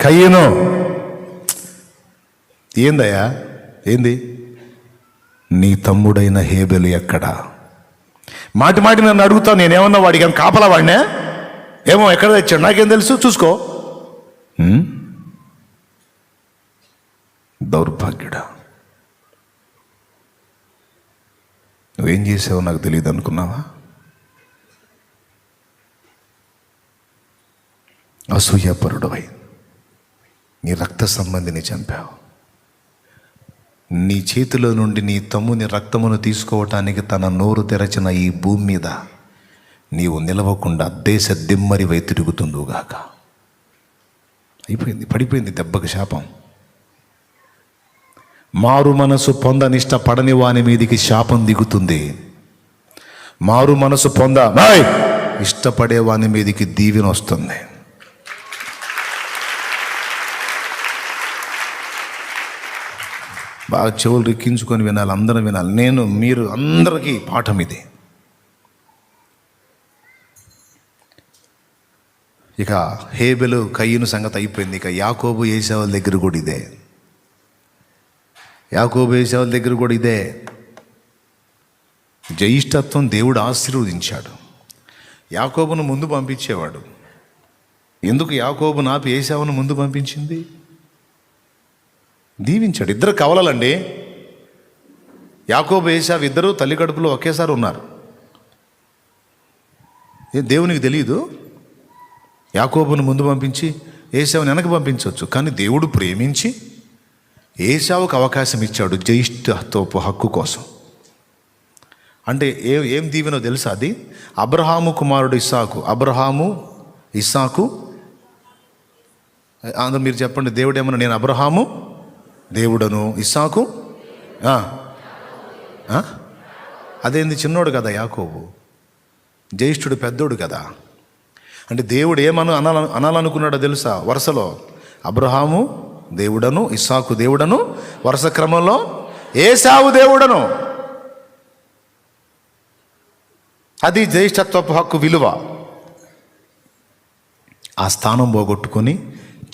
కయ్యను, ఏందయ్యా ఏంది, నీ తమ్ముడైన హేబెలు ఎక్కడా? మాటి మాటి నన్ను అడుగుతావు, నేనేమన్నా వాడికి ఏమన్నా కాపలా వాడినా? ఏమో ఎక్కడ తెచ్చాడు నాకేం తెలుసు, చూసుకో. దౌర్భాగ్యుడా, నువ్వేం చేసావో నాకు తెలియదు అనుకున్నావా? అసూయాపరుడవై నీ రక్త సంబంధిని చంపావు. నీ చేతిలో నుండి నీ తమ్ముని రక్తమును తీసుకోవటానికి తన నోరు తెరచిన ఈ భూమి మీద నీవు నిలవకుండా దేశ దిమ్మరివై తిరుగుతుందుగాక. అయిపోయింది, పడిపోయింది దెబ్బకు శాపం. మారు మనసు పొందనిష్టపడని వాని మీదికి శాపం దిగుతుంది. మారు మనసు ఇష్టపడే వాని మీదికి దీవెన వస్తుంది. బాగా చెవులు రిక్కించుకొని వినాలి, అందరూ వినాలి. నేను మీరు అందరికీ పాఠం ఇది. ఇక హేబెలు కయ్యను సంగతి అయిపోయింది. ఇక యాకోబు ఏశావుల దగ్గర కూడా ఇదే. యాకోబు ఏశావుల దగ్గర కూడా ఇదే. జ్యేష్ఠత్వం దేవుడు ఆశీర్వదించాడు. యాకోబును ముందు పంపించేవాడు. ఎందుకు యాకోబు నాపి ఏశావును ముందు పంపించింది? దీవించాడు. ఇద్దరు కవలలండి. యాకోబు ఏశావు ఇద్దరు తల్లి కడుపులో ఒకేసారి ఉన్నారు. దేవునికి తెలియదు? యాకోబును ముందు పంపించి ఏశావుని వెనక పంపించవచ్చు. కానీ దేవుడు ప్రేమించి ఏశావుకు అవకాశం ఇచ్చాడు జ్యేష్ఠత్వపు హక్కు కోసం. అంటే ఏం దీవెనో తెలుసా? అది అబ్రహాము కుమారుడు ఇస్సాకు. అబ్రహాము ఇస్సాకు, అందరూ మీరు చెప్పండి. దేవుడు ఏమన్నా, నేను అబ్రహాము దేవుడను, ఇస్సాకు అదేంది, చిన్నోడు కదా యాకోబు, జ్యేష్ఠుడు పెద్దోడు కదా. అంటే దేవుడు అనాలనుకున్నాడో తెలుసా? వరుసలో అబ్రహాము దేవుడను, ఇస్సాకు దేవుడను, వరుస క్రమంలో ఏశావు దేవుడను. అది జ్యేష్ఠత్వపు హక్కు విలువ. ఆ స్థానం పోగొట్టుకొని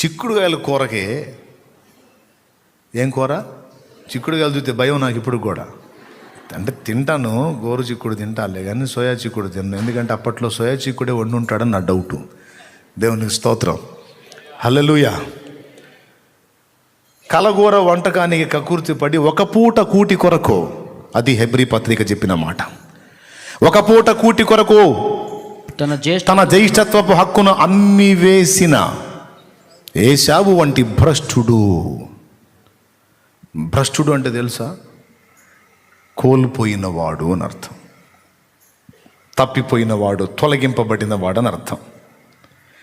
చిక్కుడుగాయల కూరకే, ఏం కూర, చిక్కుడుగాయలు చూస్తే భయం నాకు ఇప్పుడు కూడా. అంటే తింటాను, గోరు చిక్కుడు తింటాలే కానీ సోయా చిక్కుడు తిన్నాను. ఎందుకంటే అప్పట్లో సోయా చిక్కుడే వండి ఉంటాడని నా డౌటు. దేవునికి స్తోత్రం, హల్లెలూయా. కలగూర వంటకానికి కకూర్తి పడి ఒక పూట కూటి కొరకు, అది హెబ్రీ పత్రిక చెప్పిన మాట, ఒక పూట కూటి కొరకు తన జ్యేష్ఠత్వపు హక్కును అమ్మి వేసిన ఏశావు వంటి భ్రష్టుడు. భ్రష్టుడు అంటే తెలుసా? కోల్పోయినవాడు అని అర్థం. తప్పిపోయినవాడు, తొలగింపబడినవాడు అని అర్థం.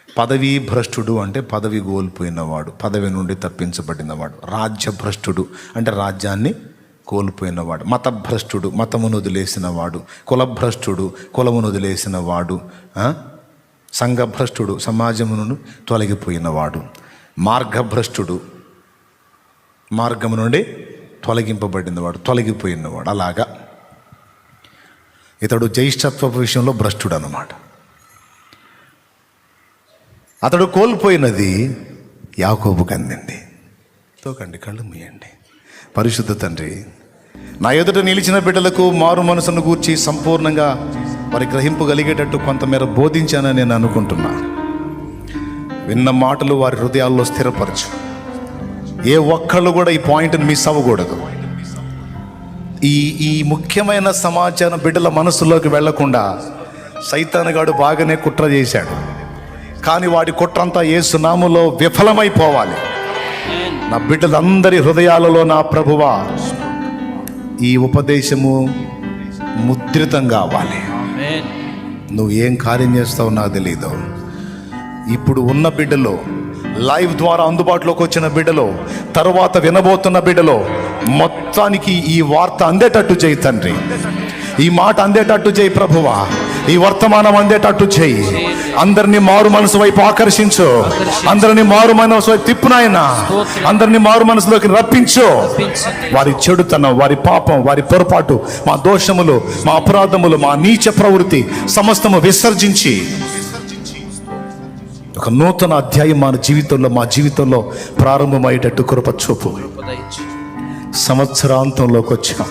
పదవీ భ్రష్టుడు అంటే పదవి కోల్పోయినవాడు, పదవి నుండి తప్పించబడినవాడు. రాజ్య భ్రష్టుడు అంటే రాజ్యాన్ని కోల్పోయినవాడు. మత భ్రష్టుడు మతమును వదిలేసినవాడు. కులభ్రష్టుడు కులమును వదిలేసినవాడు. సంఘభ్రష్టుడు సమాజమును తొలగిపోయినవాడు. మార్గభ్రష్టుడు మార్గము నుండి తొలగింపబడినవాడు, తొలగిపోయినవాడు. అలాగా ఇతడు జ్యేష్ఠత్వపు విషయంలో భ్రష్టుడు అన్నమాట. అతడు కోల్పోయినది యాకోబుకు అందింది. తోకండి, కళ్ళు మూయండి. పరిశుద్ధ తండ్రి, నా ఎదుట నిలిచిన బిడ్డలకు మారు మనసును గూర్చి సంపూర్ణంగా వారి గ్రహింపగలిగేటట్టు కొంతమేర బోధించానని నేను అనుకుంటున్నా. విన్న మాటలు వారి హృదయాల్లో స్థిరపరచు. ఏ ఒక్కళ్ళు కూడా ఈ పాయింట్ని మిస్ అవ్వకూడదు. ఈ ముఖ్యమైన సమాచారం బిడ్డల మనసులోకి వెళ్లకుండా సైతానుగాడు బాగానే కుట్ర చేశాడు. కానీ వాడి కుట్రంతా యేసు నామములో విఫలమైపోవాలి. నా బిడ్డలందరి హృదయాలలో నా ప్రభువా ఈ ఉపదేశము ముద్రితం కావాలి. నువ్వు ఏం కార్యం చేస్తావు నాకు తెలీదు. ఇప్పుడు ఉన్న బిడ్డలో, లైవ్ ద్వారా అందుబాటులోకి వచ్చిన బిడ్డలో, తరువాత వినబోతున్న బిడ్డలో మొత్తానికి ఈ వార్త అందేటట్టు చేయి తండ్రి. ఈ మాట అందేటట్టు చేయి ప్రభువా. ఈ వర్తమానం అందేటట్టు చేయి. అందరినీ మారు మనసు వైపు ఆకర్షించు. అందరినీ మారు మనసు వైపు తిప్పునాయన. అందరినీ మారు మనసులోకి రప్పించు. వారి చెడుతనం, వారి పాపం, వారి పొరపాటు, మా దోషములు, మా అపరాధములు, మా నీచ ప్రవృత్తి సమస్తము విసర్జించి ఒక నూతన అధ్యాయం మా జీవితంలో ప్రారంభమయ్యేటట్టు కృప చూపు. సంవత్సరాంతంలోకి వచ్చాం.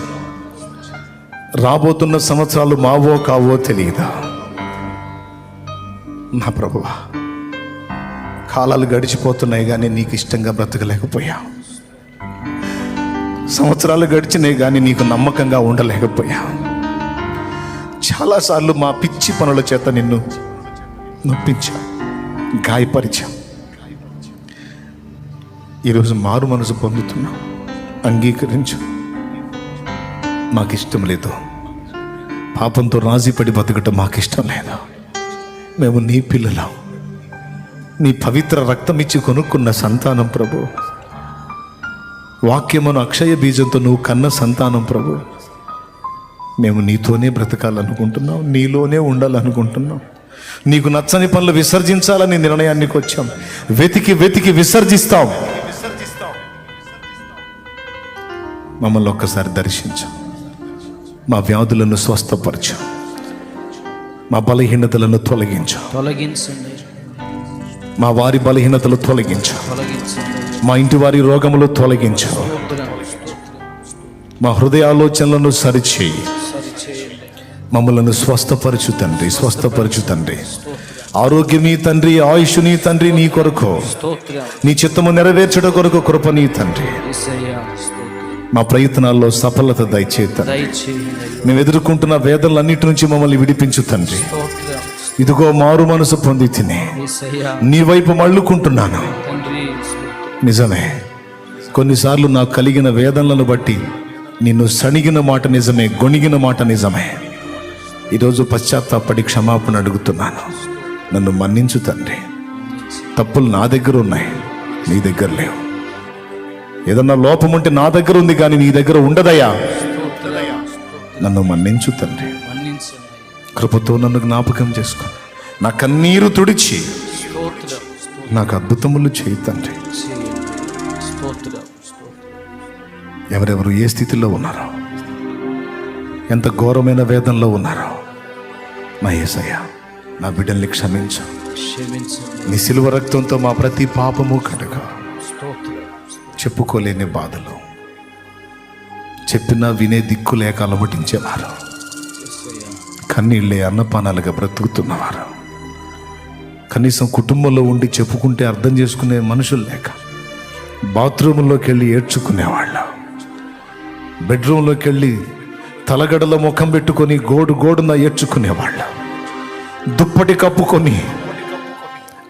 రాబోతున్న సంవత్సరాలు మావో కావో తెలియదా నా ప్రభువా. కాలాలు గడిచిపోతున్నాయి కానీ నీకు ఇష్టంగా బ్రతకలేకపోయా. సంవత్సరాలు గడిచినాయి కానీ నీకు నమ్మకంగా ఉండలేకపోయా. చాలాసార్లు మా పిచ్చి పనుల చేత నిన్ను నొప్పించా, గాయపరిచా. ఈరోజు మారు మనసు పొందుతున్నాం. అంగీకరించు. మాకిష్టం లేదు. పాపంతో రాజీపడి బతకటం మాకిష్టం లేదు. మేము నీ పిల్లలం, నీ పవిత్ర రక్తం ఇచ్చి కొనుక్కున్న సంతానం ప్రభు. వాక్యమును అక్షయ బీజంతో నువ్వు కన్న సంతానం ప్రభు. మేము నీతోనే బ్రతకాలనుకుంటున్నాం, నీలోనే ఉండాలనుకుంటున్నాం. నీకు నచ్చని పనులు విసర్జించాలని నిర్ణయానికి వచ్చాం. వెతికి వెతికి విసర్జిస్తాం. మమ్మల్ని ఒక్కసారి దర్శించు. మా వ్యాధులను స్వస్థపరచు. మా బలహీనతలను తొలగించు. మా వారి బలహీనతలు తొలగించు. మా ఇంటి వారి రోగములు తొలగించు. మా హృదయ ఆలోచనలను సరిచేయి. మమ్మలను స్వస్థపరచు తండ్రి, స్వస్థపరచు తండ్రి. ఆరోగ్యమీ తండ్రి, ఆయుష్ని తండ్రి నీ కొరకు, నీ చిత్తము నెరవేర్చడ కొరకు కృపనీ తండ్రి. మా ప్రయత్నాల్లో సఫలత దయచేతండి. మేము ఎదుర్కొంటున్న వేదనలన్నిటి నుంచి మమ్మల్ని విడిపించు తండ్రి. ఇదిగో మారు మనసు పొంది తిని నీ వైపు మళ్ళుకుంటున్నాను. నిజమే, కొన్నిసార్లు నాకు కలిగిన వేదనలను బట్టి నిన్ను సణిగిన మాట నిజమే, గొణిగిన మాట నిజమే. ఈరోజు పశ్చాత్తాపడి క్షమాపణ అడుగుతున్నాను. నన్ను మన్నించు తండ్రి. తప్పులు నా దగ్గర ఉన్నాయి, నీ దగ్గర లేవు. ఏదన్నా లోపం ఉంటే నా దగ్గర ఉంది కానీ నీ దగ్గర ఉండదయ్యా. నన్ను మన్నించు తండ్రి. కృపతో నన్ను జ్ఞాపకం చేసుకో. నా కన్నీరు తుడిచి నాకు అద్భుతములు చేయి తండ్రి. ఎవరెవరు ఏ స్థితిలో ఉన్నారో, ఎంత ఘోరమైన వేదనలో ఉన్నారో, నా యేసయ్య నా బిడ్డల్ని క్షమించు. నీ సిలువ రక్తంతో మా ప్రతి పాపము కడుగు. చెప్పుకోలేని బాధలు, చెప్పినా వినే దిక్కు లేక అలమటించేవారు, కన్నీళ్ళే అన్నపానాలుగా బ్రతుకుతున్నవారు, కనీసం కుటుంబంలో ఉండి చెప్పుకుంటే అర్థం చేసుకునే మనుషులు లేక బాత్రూంలోకి వెళ్ళి ఏడ్చుకునేవాళ్ళు, బెడ్రూమ్లోకి వెళ్ళి తలగడలో ముఖం పెట్టుకొని గోడున ఏడ్చుకునేవాళ్ళు, దుప్పటి కప్పుకొని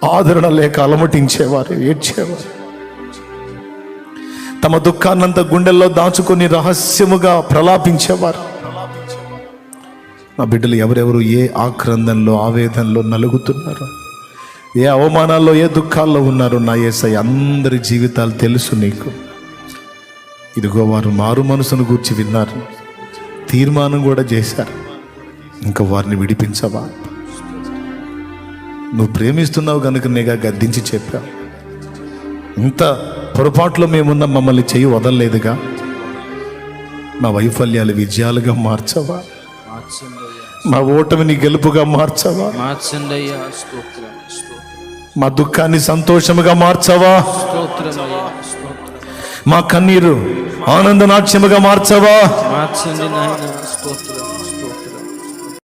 ఆదరణ లేక అలమటించేవారు, ఏడ్చేవారు. తమ దుఃఖాన్నంత గుండెల్లో దాచుకొని రహస్యముగా ప్రలాపించేవారు. నా బిడ్డలు ఎవరెవరు ఏ ఆక్రందంలో, ఆవేదనలో నలుగుతున్నారు, ఏ అవమానాల్లో, ఏ దుఃఖాల్లో ఉన్నారు, నా యేసయ్య అందరి జీవితాలు తెలుసు నీకు. ఇదిగో వారు మారు మనసును గూర్చి విన్నారు, తీర్మానం కూడా చేశారు. ఇంకా వారిని విడిపించవా? నువ్వు ప్రేమిస్తున్నావు కనుక నేగా గద్దించి చెప్పావు. ఇంత పొరపాట్లో మేమున్న మమ్మల్ని చెయ్యి వదలలేదుగా. మా వైఫల్యాలు విజయాలుగా మార్చవా? మా ఓటమిని గెలుపుగా మార్చవా? మా దుఃఖాన్ని సంతోషముగా మార్చవా? మా కన్నీరు ఆనంద నాట్యముగా మార్చవా?